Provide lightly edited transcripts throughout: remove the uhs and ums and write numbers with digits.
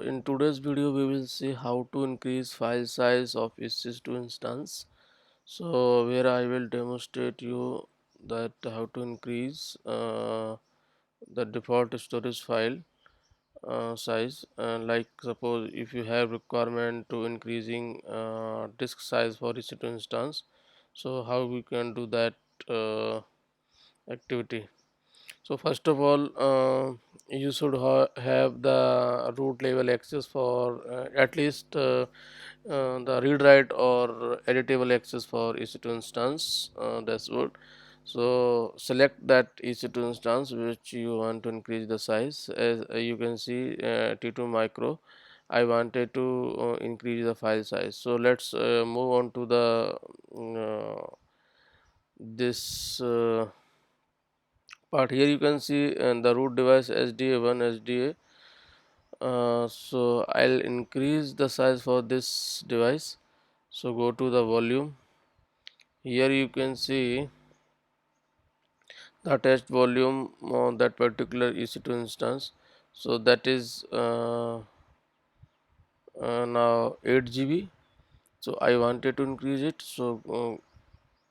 in today's video we will see how to increase file size of EC2 instance. So where I will demonstrate you that how to increase the default storage file size. Like suppose if you have requirement to increasing disk size for EC2 instance, so how we can do that activity. So first of all, you should have the root level access for at least the read write or editable access for EC2 instance dashboard. So select that EC2 instance which you want to increase the size. As you can see, T2 micro. I wanted to increase the file size. So let's move on to the this. Part here you can see the root device SDA1 SDA. So I'll increase the size for this device. So go to the volume. Here you can see the attached volume on that particular EC2 instance. So that is now 8 GB. So I wanted to increase it. So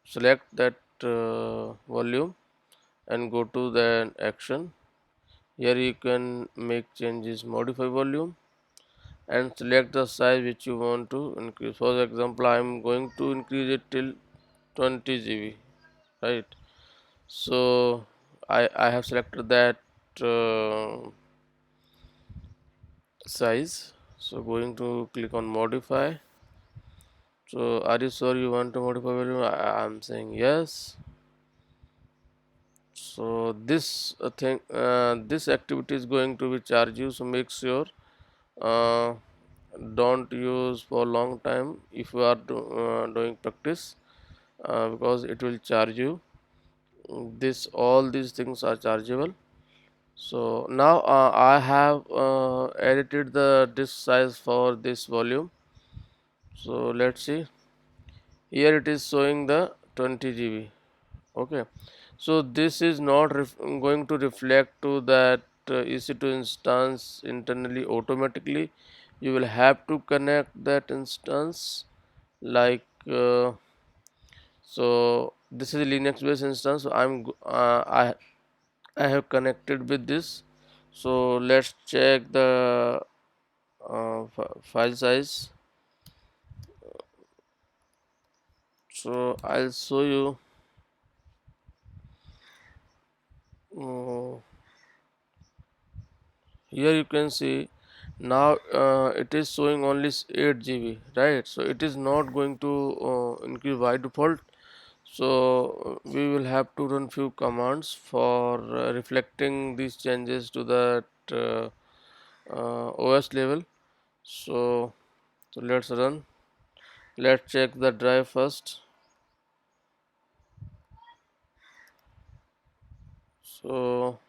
select that volume and go to the action. Here you can make changes, modify volume and select the size which you want to increase. For example, I am going to increase it till 20 GB, right? So I have selected that size. So going to click on modify. So are you sure you want to modify volume? I am saying yes. So this activity is going to be charge you. So make sure uh, don't use for long time if you are doing practice because it will charge you. This all these things are chargeable. So now I have edited the disk size for this volume. So let's see, here it is showing the 20 GB. Okay, so this is not going to reflect to that EC2 instance internally automatically. You will have to connect that instance like so this is a Linux based instance. So I have connected with this. So let's check the file size. So I'll show you. uh, Here you can see now it is showing only 8 GB, right? So it is not going to increase by default. So we will have to run few commands for reflecting these changes to that OS level. So let's run. Let's check the drive first. So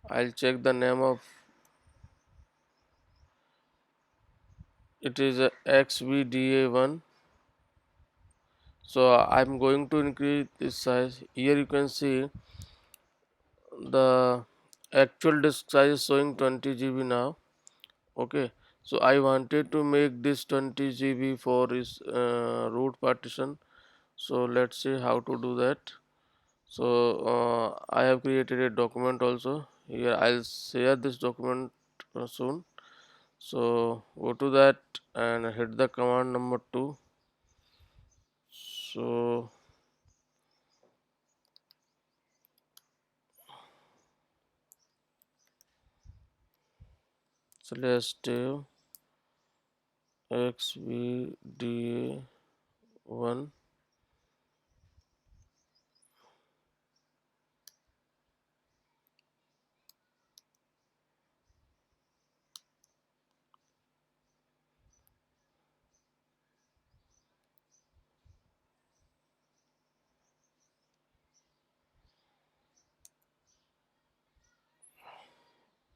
I'll check the name of it is a XVDA1. So I'm going to increase this size. Here you can see the actual disk size is showing 20 GB now. Okay, so I wanted to make this 20 GB for its root partition. So let's see how to do that. So I have created a document also. Here I'll share this document soon. So go to that and hit the command number 2. So slash dev xvda1.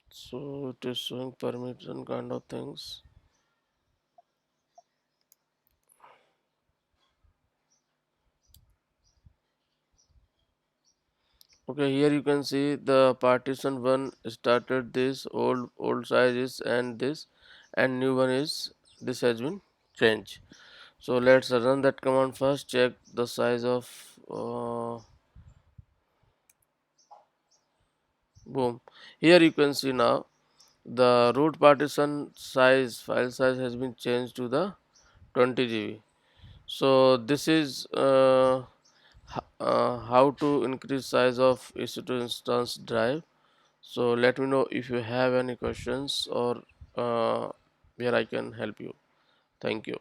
So it is showing permission kind of things. Okay, here you can see the partition 1 started this old sizes and this, and new one is this has been changed. So let's run that command first. Check the size of boom. Here you can see now the root partition size, file size has been changed to the 20 GB. So this is how to increase size of EC2 instance drive. So let me know if you have any questions or where I can help you. Thank you.